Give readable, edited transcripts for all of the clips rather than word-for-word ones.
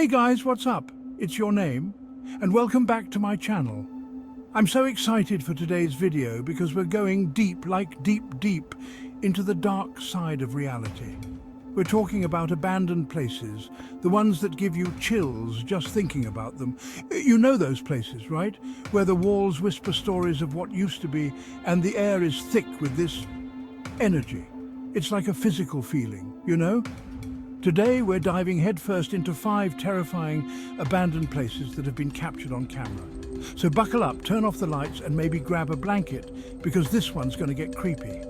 Hey guys, what's up? It's your name, and welcome back to my channel. I'm so excited for today's video because we're going deep, like deep, into the dark side of reality. We're talking about abandoned places, the ones that give you chills just thinking about them. You know those places, right? Where the walls whisper stories of what used to be, and the air is thick with this energy. It's like a physical feeling, you know? Today we're diving headfirst into 5 terrifying abandoned places that have been captured on camera. So buckle up, turn off the lights, and maybe grab a blanket, because this one's going to get creepy.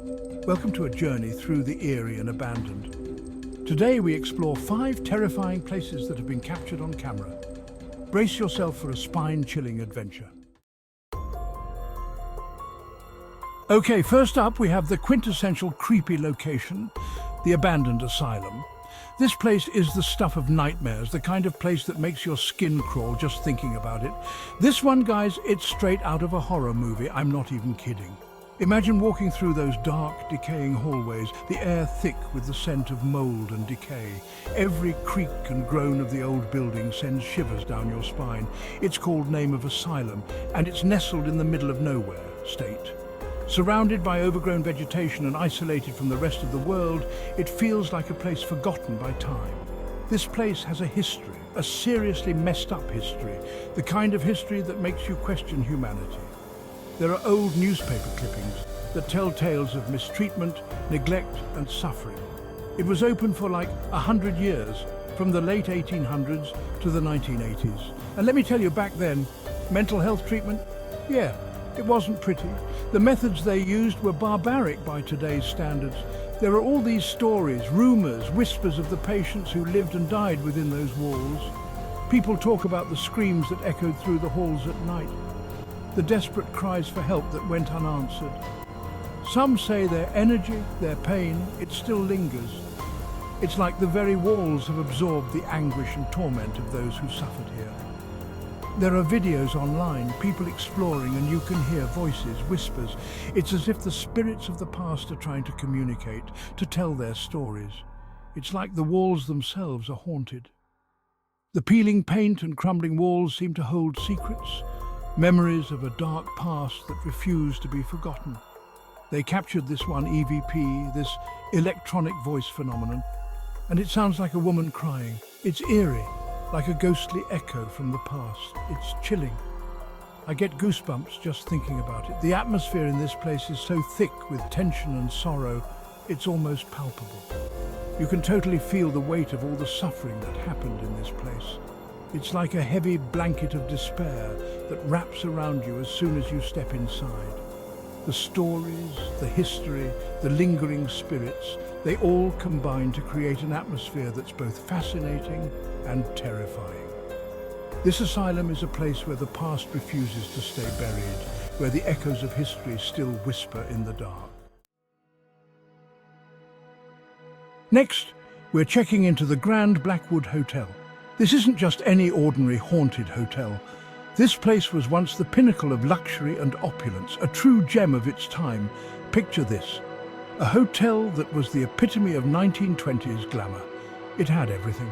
Welcome to a journey through the eerie and abandoned. Today we explore 5 terrifying places that have been captured on camera. Brace yourself for a spine-chilling adventure. Okay, first up we have the quintessential creepy location, the abandoned asylum. This place is the stuff of nightmares, the kind of place that makes your skin crawl just thinking about it. This one, guys, it's straight out of a horror movie, I'm not even kidding. Imagine walking through those dark, decaying hallways, the air thick with the scent of mold and decay. Every creak and groan of the old building sends shivers down your spine. It's called Name of Asylum, and it's nestled in the middle of nowhere state. Surrounded by overgrown vegetation and isolated from the rest of the world, it feels like a place forgotten by time. This place has a history, a seriously messed up history, the kind of history that makes you question humanity. There are old newspaper clippings that tell tales of mistreatment, neglect, and suffering. It was open for like 100 years, from the late 1800s to the 1980s. And let me tell you, back then, mental health treatment, yeah, it wasn't pretty. The methods they used were barbaric by today's standards. There are all these stories, rumors, whispers of the patients who lived and died within those walls. People talk about the screams that echoed through the halls at night, the desperate cries for help that went unanswered. Some say their energy, their pain, it still lingers. It's like the very walls have absorbed the anguish and torment of those who suffered here. There are videos online, people exploring, and you can hear voices, whispers. It's as if the spirits of the past are trying to communicate, to tell their stories. It's like the walls themselves are haunted. The peeling paint and crumbling walls seem to hold secrets, memories of a dark past that refuse to be forgotten. They captured this one EVP, this electronic voice phenomenon, and it sounds like a woman crying. It's eerie, like a ghostly echo from the past. It's chilling. I get goosebumps just thinking about it. The atmosphere in this place is so thick with tension and sorrow, it's almost palpable. You can totally feel the weight of all the suffering that happened in this place. It's like a heavy blanket of despair that wraps around you as soon as you step inside. The stories, the history, the lingering spirits, they all combine to create an atmosphere that's both fascinating and terrifying. This asylum is a place where the past refuses to stay buried, where the echoes of history still whisper in the dark. Next, we're checking into the Grand Blackwood Hotel. This isn't just any ordinary haunted hotel. This place was once the pinnacle of luxury and opulence, a true gem of its time. Picture this, a hotel that was the epitome of 1920s glamour. It had everything.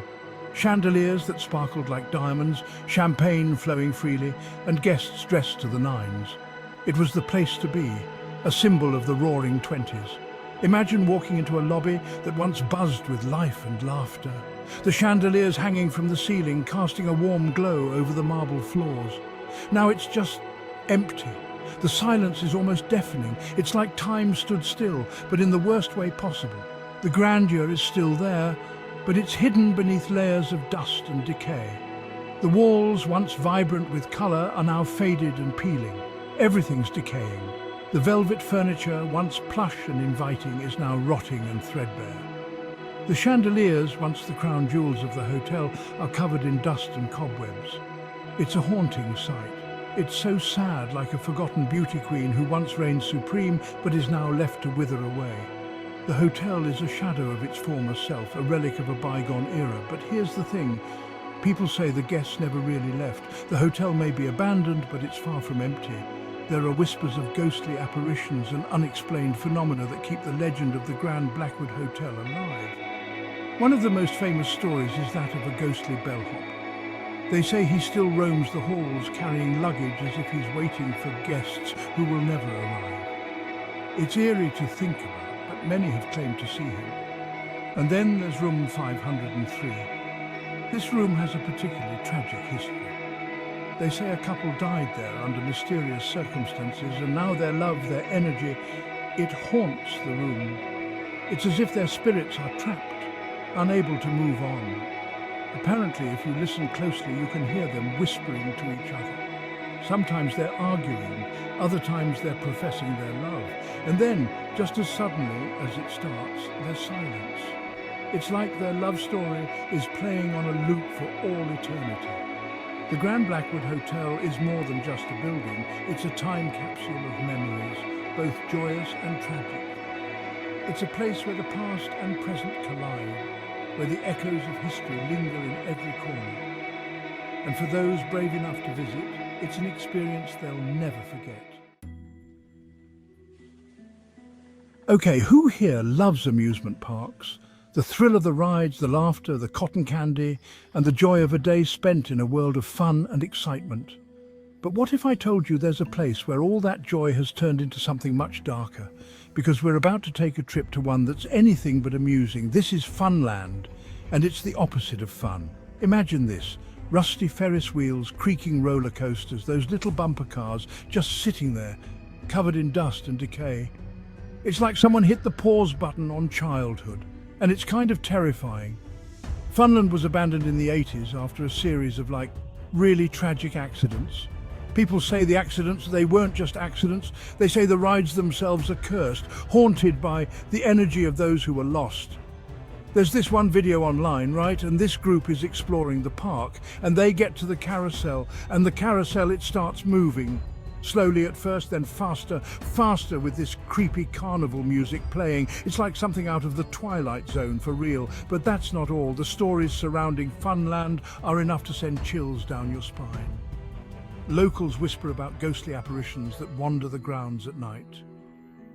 Chandeliers that sparkled like diamonds, champagne flowing freely, and guests dressed to the nines. It was the place to be, a symbol of the roaring 20s. Imagine walking into a lobby that once buzzed with life and laughter. The chandeliers hanging from the ceiling, casting a warm glow over the marble floors. Now it's just empty. The silence is almost deafening. It's like time stood still, but in the worst way possible. The grandeur is still there, but it's hidden beneath layers of dust and decay. The walls, once vibrant with colour, are now faded and peeling. Everything's decaying. The velvet furniture, once plush and inviting, is now rotting and threadbare. The chandeliers, once the crown jewels of the hotel, are covered in dust and cobwebs. It's a haunting sight. It's so sad, like a forgotten beauty queen who once reigned supreme but is now left to wither away. The hotel is a shadow of its former self, a relic of a bygone era. But here's the thing. People say the guests never really left. The hotel may be abandoned, but it's far from empty. There are whispers of ghostly apparitions and unexplained phenomena that keep the legend of the Grand Blackwood Hotel alive. One of the most famous stories is that of a ghostly bellhop. They say he still roams the halls carrying luggage as if he's waiting for guests who will never arrive. It's eerie to think about, but many have claimed to see him. And then there's room 503. This room has a particularly tragic history. They say a couple died there under mysterious circumstances, and now their love, their energy, it haunts the room. It's as if their spirits are trapped, unable to move on. Apparently, if you listen closely, you can hear them whispering to each other. Sometimes they're arguing, other times they're professing their love. And then, just as suddenly as it starts, there's silence. It's like their love story is playing on a loop for all eternity. The Grand Blackwood Hotel is more than just a building. It's a time capsule of memories, both joyous and tragic. It's a place where the past and present collide, where the echoes of history linger in every corner. And for those brave enough to visit, it's an experience they'll never forget. Okay, who here loves amusement parks? The thrill of the rides, the laughter, the cotton candy, and the joy of a day spent in a world of fun and excitement. But what if I told you there's a place where all that joy has turned into something much darker? Because we're about to take a trip to one that's anything but amusing. This is Funland, and it's the opposite of fun. Imagine this: rusty Ferris wheels, creaking roller coasters, those little bumper cars just sitting there, covered in dust and decay. It's like someone hit the pause button on childhood, and it's kind of terrifying. Funland was abandoned in the 80s after a series of really tragic accidents. People say the accidents, they weren't just accidents. They say the rides themselves are cursed, haunted by the energy of those who were lost. There's this one video online, right? And this group is exploring the park, and they get to the carousel, and the carousel, it starts moving. Slowly at first, then faster, faster, with this creepy carnival music playing. It's like something out of the Twilight Zone for real. But that's not all. The stories surrounding Funland are enough to send chills down your spine. Locals whisper about ghostly apparitions that wander the grounds at night.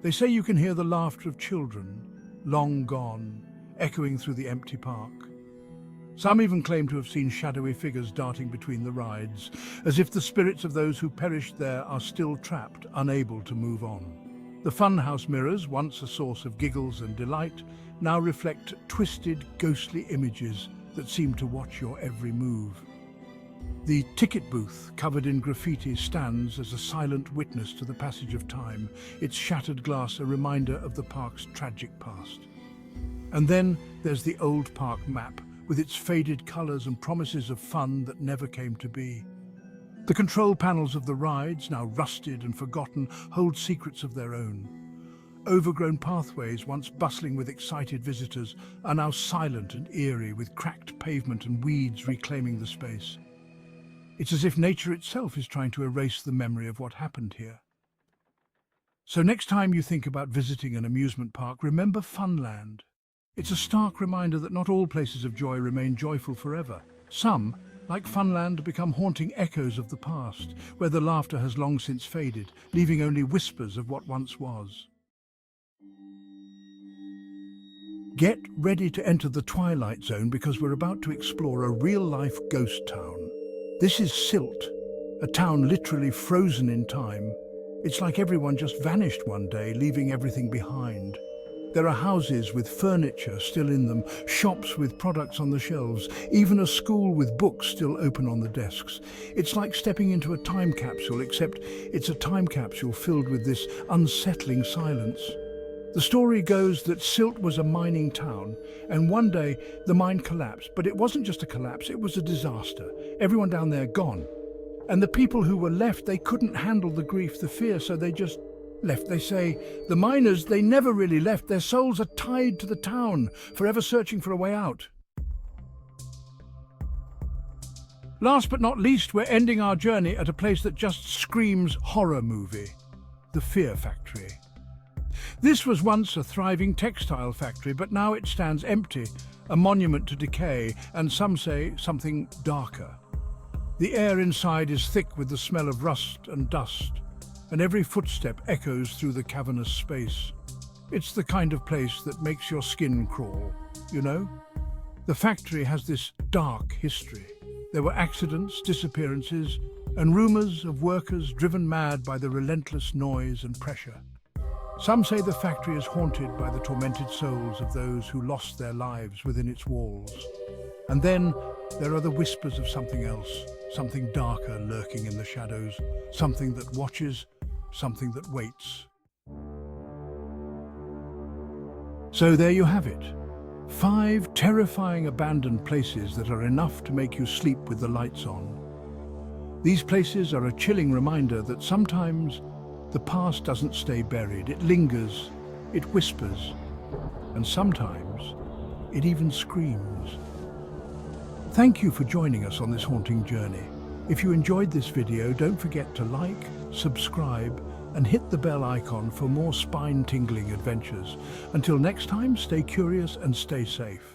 They say you can hear the laughter of children, long gone, echoing through the empty park. Some even claim to have seen shadowy figures darting between the rides, as if the spirits of those who perished there are still trapped, unable to move on. The funhouse mirrors, once a source of giggles and delight, now reflect twisted, ghostly images that seem to watch your every move. The ticket booth, covered in graffiti, stands as a silent witness to the passage of time, its shattered glass a reminder of the park's tragic past. And then there's the old park map, with its faded colours and promises of fun that never came to be. The control panels of the rides, now rusted and forgotten, hold secrets of their own. Overgrown pathways, once bustling with excited visitors, are now silent and eerie, with cracked pavement and weeds reclaiming the space. It's as if nature itself is trying to erase the memory of what happened here. So next time you think about visiting an amusement park, remember Funland. It's a stark reminder that not all places of joy remain joyful forever. Some, like Funland, become haunting echoes of the past, where the laughter has long since faded, leaving only whispers of what once was. Get ready to enter the Twilight Zone, because we're about to explore a real-life ghost town. This is Silt, a town literally frozen in time. It's like everyone just vanished one day, leaving everything behind. There are houses with furniture still in them, shops with products on the shelves, even a school with books still open on the desks. It's like stepping into a time capsule, except it's a time capsule filled with this unsettling silence. The story goes that Silt was a mining town, and one day the mine collapsed. But it wasn't just a collapse, it was a disaster. Everyone down there gone. And the people who were left, they couldn't handle the grief, the fear, so they just left. They say the miners, they never really left. Their souls are tied to the town, forever searching for a way out. Last but not least, we're ending our journey at a place that just screams horror movie: the Fear Factory. This was once a thriving textile factory, but now it stands empty, a monument to decay, and some say something darker. The air inside is thick with the smell of rust and dust, and every footstep echoes through the cavernous space. It's the kind of place that makes your skin crawl, you know? The factory has this dark history. There were accidents, disappearances, and rumors of workers driven mad by the relentless noise and pressure. Some say the factory is haunted by the tormented souls of those who lost their lives within its walls. And then there are the whispers of something else, something darker lurking in the shadows, something that watches, something that waits. So there you have it. 5 terrifying abandoned places that are enough to make you sleep with the lights on. These places are a chilling reminder that sometimes the past doesn't stay buried. It lingers, it whispers, and sometimes it even screams. Thank you for joining us on this haunting journey. If you enjoyed this video, don't forget to like, subscribe, and hit the bell icon for more spine-tingling adventures. Until next time, stay curious and stay safe.